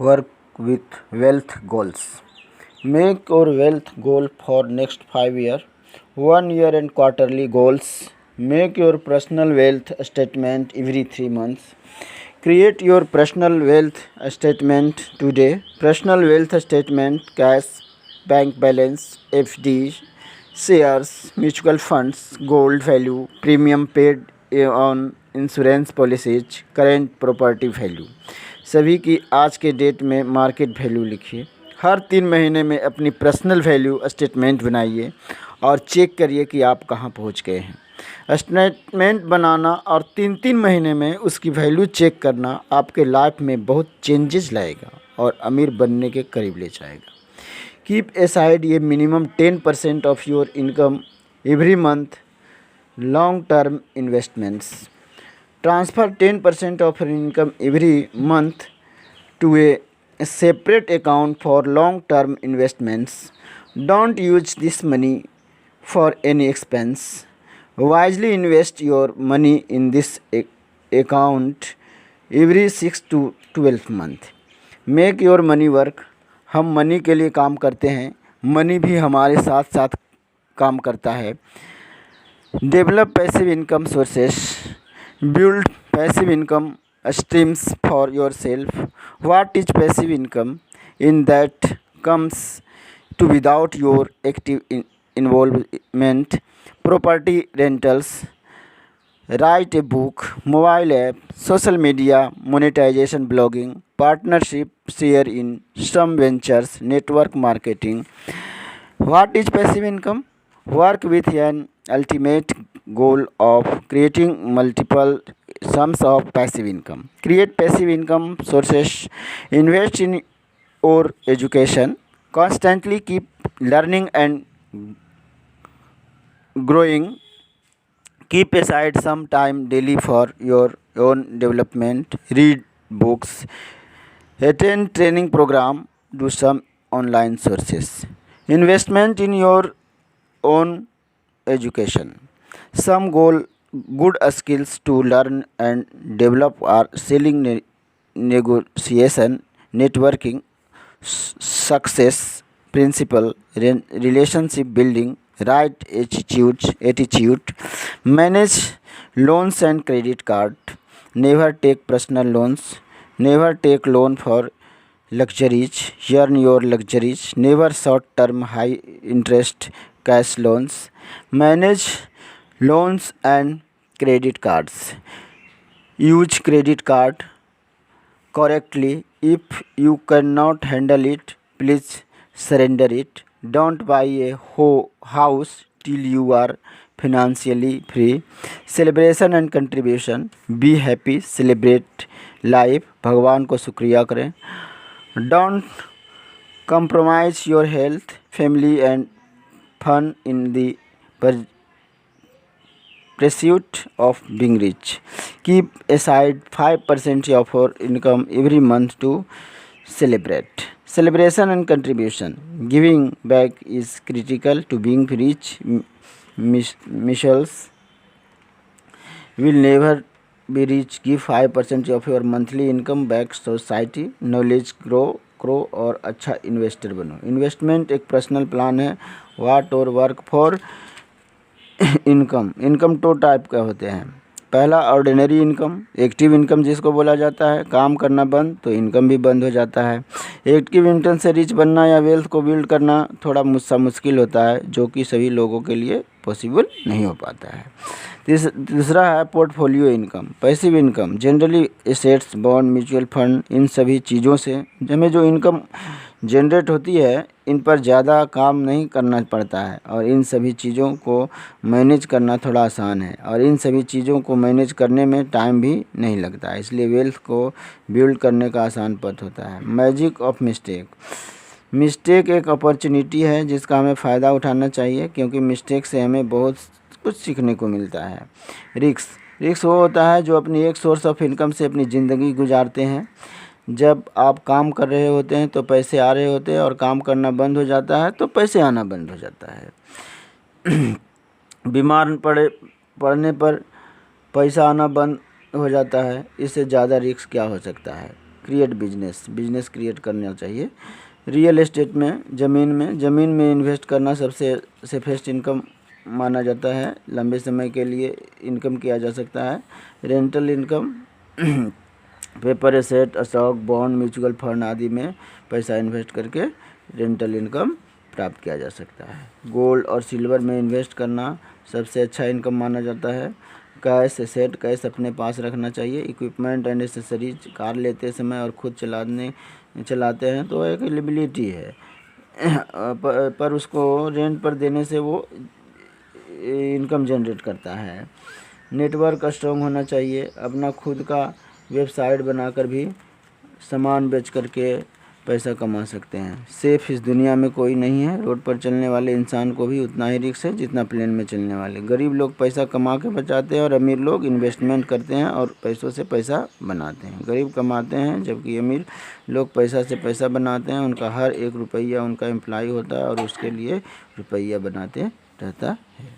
Work with wealth goals. Make your wealth goal for next 5 years, 1 year and quarterly goals. Make your personal wealth statement every 3 months. Create your personal wealth statement today. Personal wealth statement: cash, bank balance, FD, shares, mutual funds, gold value, premium paid on insurance policies, current property value, सभी की आज के date में market value लिखिए। हर 3 महीने में अपनी personal value statement बनाइए और चेक करिए कि आप कहाँ पहुँच गए हैं। स्टेटमेंट बनाना और 3-3 महीने में उसकी वैल्यू चेक करना आपके लाइफ में बहुत चेंजेस लाएगा और अमीर बनने के करीब ले जाएगा। कीप असाइड ये minimum 10% of your income every month long term investments. Transfer 10% of your income every month to a separate account for long-term investments. Don't use this money for any expense. Wisely invest your money in this account every 6 to 12 month. Make your money work. हम money के लिए काम करते हैं, money भी हमारे साथ साथ काम करता है। Develop passive income sources. Build passive income streams for yourself. What is passive income? In that comes to without your active involvement. Property rentals, write a book, mobile app, social media, monetization, blogging, partnership, share in some ventures, network marketing. What is passive income? Work with an ultimate goal of creating multiple sums of passive income. Create passive income sources. Invest in your education. Constantly keep learning and growing. Keep aside some time daily for your own development. Read books. Attend training program. Do some online sources. Investment in your own education. Some good skills to learn and develop are selling, negotiation, networking, success principle, relationship building, right attitude, manage loans and credit card. Never take personal loans. Never take loan for luxuries. Earn your luxuries. Never short term high interest cash loans. Manage loans and credit cards. Use credit card correctly. If you cannot handle it, please surrender it. Don't buy a house till you are financially free. Celebration and contribution. Be happy, celebrate life. भगवान को शुक्रिया करें. Don't compromise your health, family and fun in the pursuit of being rich. Keep aside 5% of your income every month to celebrate. Celebration and contribution. Giving back is critical to being rich. Michels will never be rich. Give 5% of your monthly income back society. Knowledge grow और अच्छा investor बनो. Investment एक personal plan है. वाट और work for income. Income 2 type के होते हैं. पहला ऑर्डिनरी इनकम, एक्टिव इनकम जिसको बोला जाता है. काम करना बंद तो इनकम भी बंद हो जाता है. एक्टिव इनकम से रिच बनना या वेल्थ को बिल्ड करना थोड़ा मुश्किल होता है, जो कि सभी लोगों के लिए पॉसिबल नहीं हो पाता है. दूसरा है portfolio income, passive income. Generally assets, bond, mutual fund, इन सभी चीज़ों से हमें जो इनकम जनरेट होती है, इन पर ज़्यादा काम नहीं करना पड़ता है और इन सभी चीज़ों को मैनेज करना थोड़ा आसान है और इन सभी चीज़ों को मैनेज करने में टाइम भी नहीं लगता है. इसलिए वेल्थ को बिल्ड करने का आसान पथ होता है. Magic of mistake. मिस्टेक एक अपॉर्चुनिटी है जिसका हमें फ़ायदा उठाना चाहिए, क्योंकि मिस्टेक से हमें बहुत कुछ सीखने को मिलता है. रिस्क वो होता है जो अपनी एक सोर्स ऑफ इनकम से अपनी ज़िंदगी गुजारते हैं. जब आप काम कर रहे होते हैं तो पैसे आ रहे होते हैं और काम करना बंद हो जाता है तो पैसे आना बंद हो जाता है. बीमार पड़ने पर पैसा आना बंद हो जाता है. इससे ज़्यादा रिस्क क्या हो सकता है. क्रिएट बिजनेस क्रिएट करना चाहिए। रियल एस्टेट में ज़मीन में इन्वेस्ट करना सबसे सेफेस्ट इनकम माना जाता है। लंबे समय के लिए इनकम किया जा सकता है। Rental income paper asset, stock, bond, mutual fund आदि में पैसा इन्वेस्ट करके रेंटल इनकम प्राप्त किया जा सकता है। गोल्ड और सिल्वर में इन्वेस्ट करना सबसे अच्छा इनकम माना जाता है। कैश अपने पास रखना चाहिए। इक्विपमेंट एंड एसेसरीज, कार लेते समय और खुद चलाते हैं तो एक लिबिलिटी है, पर उसको रेंट पर देने से वो इनकम जनरेट करता है। नेटवर्क स्ट्रॉन्ग होना चाहिए। अपना खुद का वेबसाइट बनाकर भी सामान बेच करके पैसा कमा सकते हैं। सेफ इस दुनिया में कोई नहीं है। रोड पर चलने वाले इंसान को भी उतना ही रिस्क है जितना प्लेन में चलने वाले। गरीब लोग पैसा कमा के बचाते हैं और अमीर लोग इन्वेस्टमेंट करते हैं और पैसों से पैसा बनाते हैं। गरीब कमाते हैं जबकि अमीर लोग पैसा से पैसा बनाते हैं। उनका हर एक रुपया उनका एम्प्लॉय होता है और उसके लिए रुपया बनाते रहता है।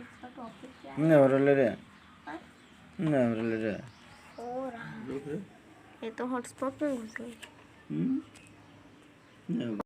इसका टॉपिक क्या नहीं हो रहा रे, है? नहीं हो रहा रे। हो रहा है। ये तो हॉटस्पॉट में घुस गई। नहीं